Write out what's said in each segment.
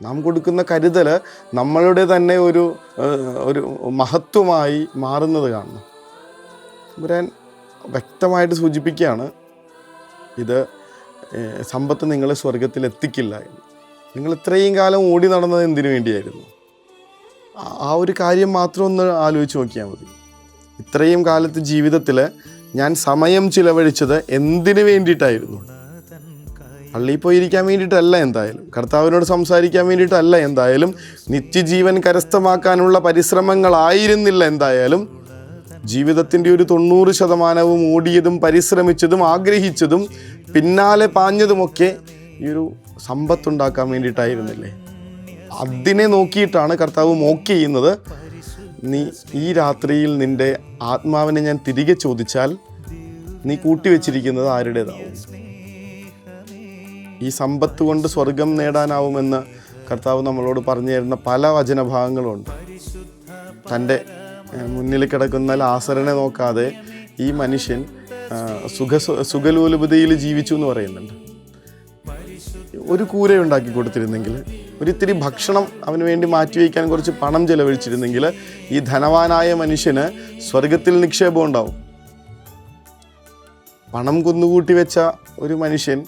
നാം കൊടുക്കുന്ന കരുതൽ നമ്മളുടെ തന്നെ ഒരു മഹത്വമായി മാറുന്നത് കാണണം. തമ്പുരാൻ വ്യക്തമായിട്ട് സൂചിപ്പിക്കുകയാണ്, ഇത് സമ്പത്ത് നിങ്ങളെ സ്വർഗത്തിൽ എത്തിക്കില്ല എന്ന്. നിങ്ങൾ ഇത്രയും കാലം ഓടി നടന്നത് എന്തിനു വേണ്ടിയായിരുന്നു? ആ ഒരു കാര്യം മാത്രം ഒന്ന് ആലോചിച്ച് നോക്കിയാൽ മതി. ഇത്രയും കാലത്ത് ജീവിതത്തിൽ ഞാൻ സമയം ചിലവഴിച്ചത് എന്തിനു വേണ്ടിയിട്ടായിരുന്നു? പള്ളിയിൽ പോയിരിക്കാൻ വേണ്ടിയിട്ടല്ല എന്തായാലും, കർത്താവിനോട് സംസാരിക്കാൻ വേണ്ടിയിട്ടല്ല എന്തായാലും, നിത്യജീവൻ കരസ്ഥമാക്കാനുള്ള പരിശ്രമങ്ങളായിരുന്നില്ല എന്തായാലും. ജീവിതത്തിൻ്റെ ഒരു 90% ഓടിയതും പരിശ്രമിച്ചതും ആഗ്രഹിച്ചതും പിന്നാലെ പാഞ്ഞതുമൊക്കെ ഈ ഒരു സമ്പത്തുണ്ടാക്കാൻ വേണ്ടിയിട്ടായിരുന്നില്ലേ? അതിനെ നോക്കിയിട്ടാണ് കർത്താവ് മോക്ക് ചെയ്യുന്നത്. നീ ഈ രാത്രിയിൽ നിൻ്റെ ആത്മാവിനെ ഞാൻ തിരികെ ചോദിച്ചാൽ നീ കൂട്ടിവെച്ചിരിക്കുന്നത് ആരുടേതാവും? ഈ സമ്പത്ത് കൊണ്ട് സ്വർഗം നേടാനാവുമെന്ന് കർത്താവ് നമ്മളോട് പറഞ്ഞു തരുന്ന പല വചനഭാഗങ്ങളുണ്ട്. തൻ്റെ മുന്നിൽ കിടക്കുന്ന ലാസറിനെ നോക്കാതെ ഈ മനുഷ്യൻ സുഖലോലുപതയിൽ ജീവിച്ചു എന്ന് പറയുന്നുണ്ട്. ഒരു കൂരയുണ്ടാക്കി കൊടുത്തിരുന്നെങ്കിൽ, ഒരിത്തിരി ഭക്ഷണം അവന് വേണ്ടി മാറ്റിവെക്കാൻ കുറച്ച് പണം ചെലവഴിച്ചിരുന്നെങ്കിൽ ഈ ധനവാനായ മനുഷ്യന് സ്വർഗത്തിൽ നിക്ഷേപം ഉണ്ടാവും. പണം കുന്നുകൂട്ടി വെച്ച ഒരു മനുഷ്യൻ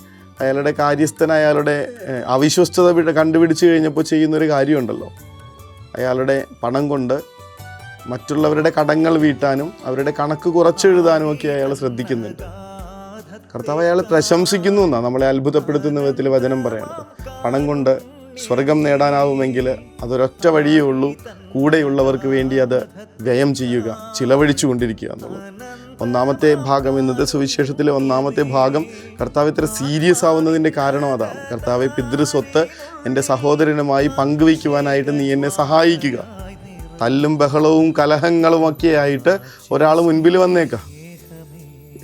അയാളുടെ കാര്യസ്ഥൻ അയാളുടെ അവിശ്വസ്തത കണ്ടുപിടിച്ച് കഴിഞ്ഞപ്പോൾ ചെയ്യുന്നൊരു കാര്യമുണ്ടല്ലോ, അയാളുടെ പണം കൊണ്ട് മറ്റുള്ളവരുടെ കടങ്ങൾ വീട്ടാനും അവരുടെ കണക്ക് കുറച്ചെഴുതാനും ഒക്കെ അയാൾ ശ്രദ്ധിക്കുന്നുണ്ട്. കർത്താവ് അയാൾ പ്രശംസിക്കുന്നു എന്നാണ് നമ്മളെ അത്ഭുതപ്പെടുത്തുന്ന വിധത്തിൽ വചനം പറയുന്നത്. പണം കൊണ്ട് സ്വർഗം നേടാനാവുമെങ്കിൽ അതൊരൊറ്റ വഴിയേ ഉള്ളൂ, കൂടെയുള്ളവർക്ക് വേണ്ടി അത് വ്യയം ചെയ്യുക, ചിലവഴിച്ചു കൊണ്ടിരിക്കുക എന്നുള്ളത്. ഒന്നാമത്തെ ഭാഗം, ഇന്നത്തെ സുവിശേഷത്തിലെ ഒന്നാമത്തെ ഭാഗം കർത്താവ് ഇത്ര സീരിയസ് ആവുന്നതിൻ്റെ കാരണം അതാണ്. കർത്താവെ, പിതൃസ്വത്ത് എൻ്റെ സഹോദരനുമായി പങ്കുവയ്ക്കുവാനായിട്ട് നീ എന്നെ സഹായിക്കുക. തല്ലും ബഹളവും കലഹങ്ങളുമൊക്കെ ആയിട്ട് ഒരാൾ മുൻപിൽ വന്നേക്കാം.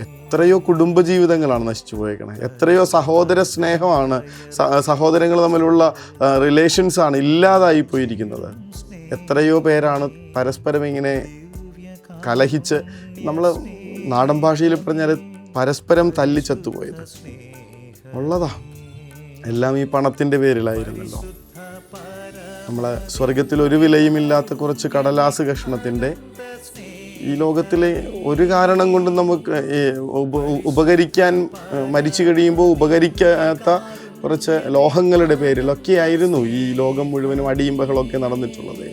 എത്രയോ കുടുംബജീവിതങ്ങളാണ് നശിച്ചു പോയേക്കണേ, എത്രയോ സഹോദര സ്നേഹമാണ്, സഹോദരങ്ങൾ തമ്മിലുള്ള റിലേഷൻസാണ് ഇല്ലാതായി പോയിരിക്കുന്നത്. എത്രയോ പേരാണ് പരസ്പരം ഇങ്ങനെ കലഹിച്ച്, നമ്മൾ നാടൻ ഭാഷയിൽ പറഞ്ഞാൽ പരസ്പരം തല്ലിച്ചത്തുപോയത് ഉള്ളതാ. എല്ലാം ഈ പണത്തിൻ്റെ പേരിലായിരുന്നല്ലോ. നമ്മളെ സ്വർഗത്തിൽ ഒരു വിലയുമില്ലാത്ത കുറച്ച് കടലാസ് കഷ്ണത്തിൻ്റെ ഈ ലോകത്തിലെ ഒരു കാരണം കൊണ്ടും നമുക്ക് ഉപകരിക്കാൻ, മരിച്ചു കഴിയുമ്പോൾ ഉപകരിക്കാത്ത കുറച്ച് ലോഹങ്ങളുടെ പേരിലൊക്കെ ആയിരുന്നു ഈ ലോകം മുഴുവനും അടിയും ബഹളമൊക്കെ നടന്നിട്ടുള്ളത്.